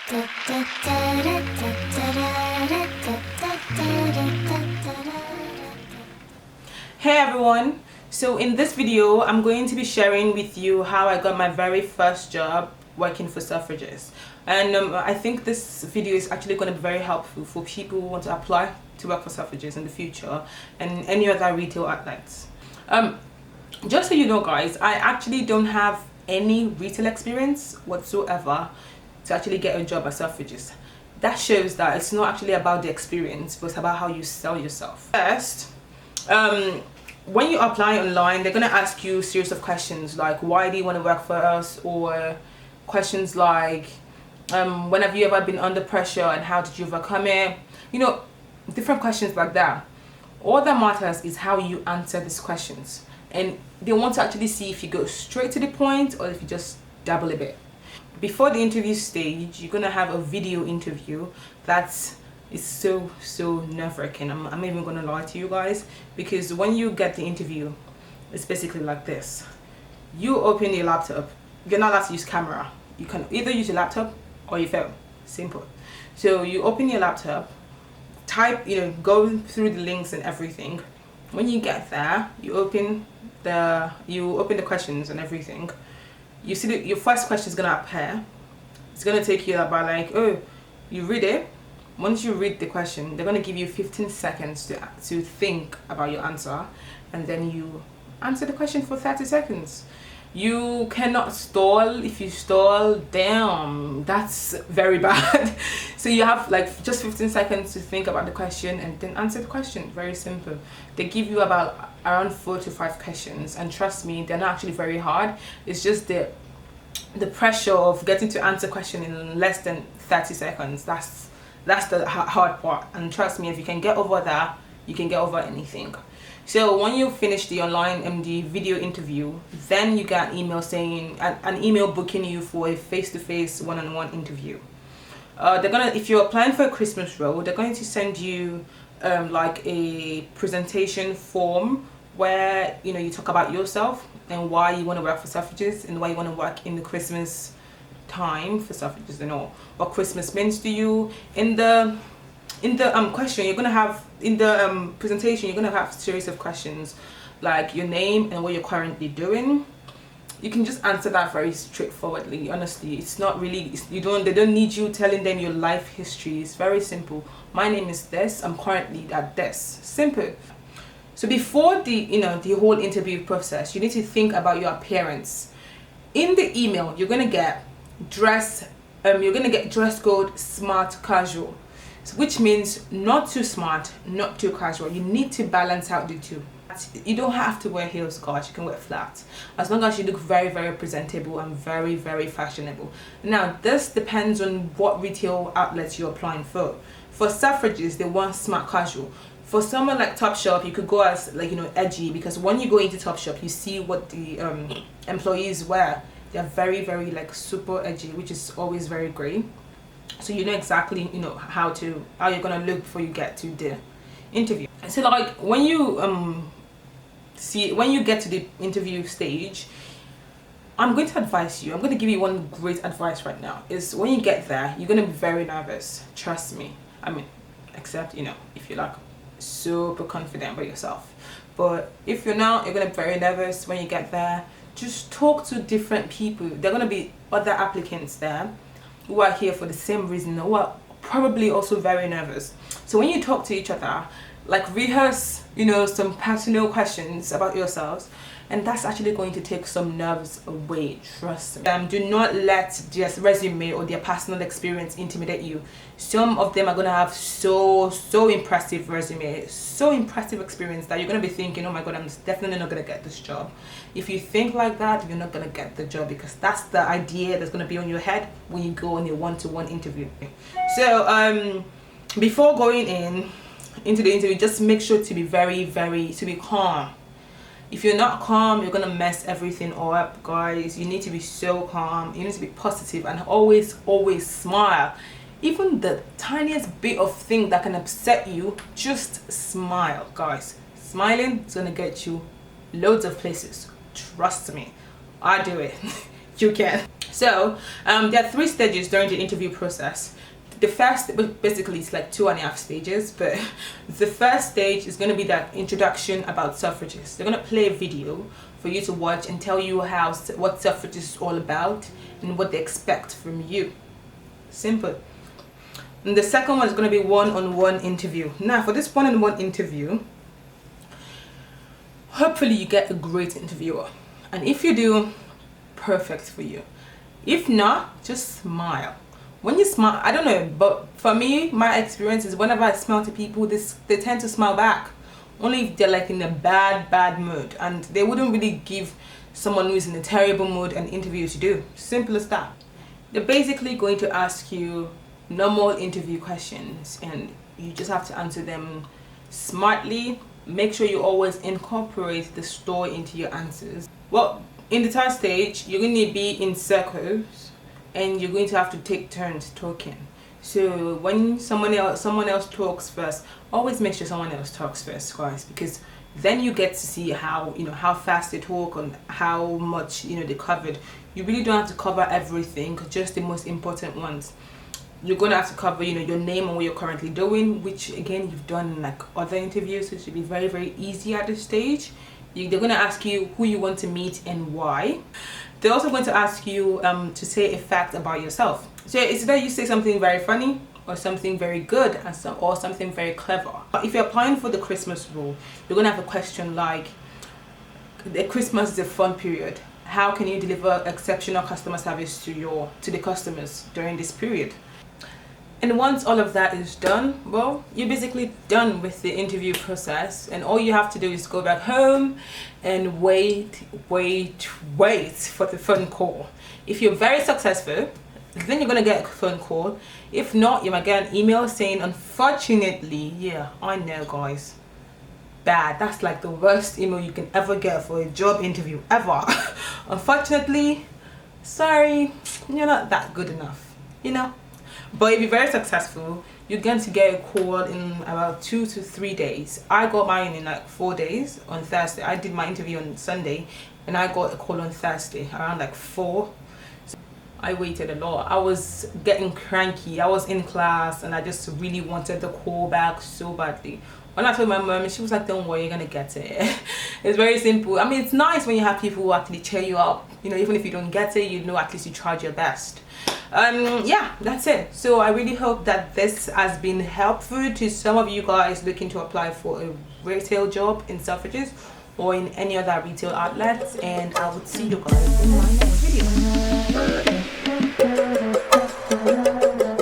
Hey everyone, so in this video I'm going to be sharing with you how I got my very first job working for Selfridges, and I think this video is actually going to be very helpful for people who want to apply to work for Selfridges in the future and any other retail outlets. Just so you know guys, I actually don't have any retail experience whatsoever to actually get a job at Selfridges. That shows that it's not actually about the experience, but it's about how you sell yourself. First, when you apply online, they're going to ask you a series of questions like, why do you want to work for us? Or questions like, when have you ever been under pressure and how did you overcome it? You know, different questions like that. All that matters is how you answer these questions. And they want to actually see if you go straight to the point or if you just dabble a bit. Before the interview stage, you're going to have a video interview that's so nerve-wracking. I'm not even gonna lie to you guys, because when you get the interview, it's basically like this. You open your laptop, you're not allowed to use camera. You can either use your laptop or your phone. Simple. So you open your laptop, type, go through the links and everything. When you get there, you open the questions and everything. You see your first question is gonna appear. It's gonna take you about like, oh, you read it. Once you read the question, they're going to give you 15 seconds to think about your answer, and then you answer the question for 30 seconds. You cannot stall. If you stall, damn, that's very bad. So you have like just 15 seconds to think about the question and then answer the question. Very simple. They give you about around 4 to 5 questions, and trust me, they're not actually very hard. It's just the pressure of getting to answer a question in less than 30 seconds. That's the hard part, and trust me, if you can get over that, you can get over anything. So when you finish the online MD video interview, then you get an email saying an email booking you for a face-to-face one-on-one interview. If you're applying for a Christmas role, they're going to send you like a presentation form where you talk about yourself and why you want to work for Selfridges and why you want to work in the Christmas time for Selfridges and all, what Christmas means to you. In the question you're gonna have in the presentation, you're gonna have a series of questions like your name and what you're currently doing. You can just answer that very straightforwardly. Honestly, it's not really, they don't need you telling them your life history. It's very simple. My name is this, I'm currently at this. Simple. So before the whole interview process, you need to think about your appearance. In the email, you're gonna get dress code smart casual, which means not too smart, not too casual. You need to balance out the two. You don't have to wear heels, guys. You can wear flats as long as you look very presentable and very fashionable. Now this depends on what retail outlets you're applying for. For Selfridges, they want smart casual. For someone like Topshop, you could go as edgy, because when you go into Topshop, you see what the employees wear. They're very like super edgy, which is always very great. So you know exactly how you're gonna look before you get to the interview. So like when you get to the interview stage, I'm going to advise you. I'm going to give you one great advice right now. Is when you get there, you're gonna be very nervous. Trust me. I mean, except if you're like super confident about yourself. But if you're not, you're gonna be very nervous when you get there. Just talk to different people. There are going to be other applicants there who are here for the same reason, who are probably also very nervous. So when you talk to each other, like rehearse some personal questions about yourselves, and that's actually going to take some nerves away. Trust me. Do not let their resume or their personal experience intimidate you. Some of them are going to have so impressive resume, so impressive experience that you're going to be thinking, oh my god, I'm definitely not going to get this job. If you think like that, you're not going to get the job, because that's the idea that's going to be on your head when you go on your one-to-one interview. So before going into the interview, just make sure to be to be calm. If you're not calm, you're gonna mess everything up, guys. You need to be so calm. You need to be positive and always smile. Even the tiniest bit of thing that can upset you, just smile, guys. Smiling is gonna get you loads of places. Trust me, I do it. you can. So there are 3 stages during the interview process. The first, basically it's like 2.5 stages, but the first stage is going to be that introduction about Selfridges. They're going to play a video for you to watch and tell you what Selfridges is all about and what they expect from you. Simple. And the second one is going to be one-on-one interview. Now for this one-on-one interview, hopefully you get a great interviewer, and if you do, perfect for you. If not, just smile. When you smile, I don't know, but for me, my experience is whenever I smile to people, they tend to smile back. Only if they're like in a bad mood, and they wouldn't really give someone who's in a terrible mood an interview to do. Simple as that. They're basically going to ask you normal interview questions, and you just have to answer them smartly. Make sure you always incorporate the story into your answers. Well, in the third stage, you're going to be in circles, and you're going to have to take turns talking. So when someone else talks first, always make sure someone else talks first, guys, because then you get to see how fast they talk and how much they covered. You really don't have to cover everything, just the most important ones. You're going to have to cover your name and what you're currently doing, which again you've done in like other interviews, so it should be very easy at this stage. They're going to ask you who you want to meet and why. They're also going to ask you to say a fact about yourself. So it's that you say something very funny or something very good or something very clever. But if you're applying for the Christmas role, you're going to have a question like, the Christmas is a fun period. How can you deliver exceptional customer service to the customers during this period? And once all of that is done, well, you're basically done with the interview process, and all you have to do is go back home and wait for the phone call. If you're very successful, then you're gonna get a phone call. If not, you might get an email saying, unfortunately, yeah, I know, guys, bad. That's like the worst email you can ever get for a job interview ever. Unfortunately, sorry, you're not that good enough, But if you're very successful, you're going to get a call in about 2 to 3 days. I got mine in like 4 days on Thursday. I did my interview on Sunday, and I got a call on Thursday around like 4. So I waited a lot. I was getting cranky. I was in class, and I just really wanted the call back so badly. When I told my mom, she was like, don't worry, you're gonna get it. It's very simple. I mean, it's nice when you have people who actually cheer you up. Even if you don't get it, at least you tried your best. Yeah, that's it. So I really hope that this has been helpful to some of you guys looking to apply for a retail job in Selfridges or in any other retail outlets, and I would see you guys in my next video.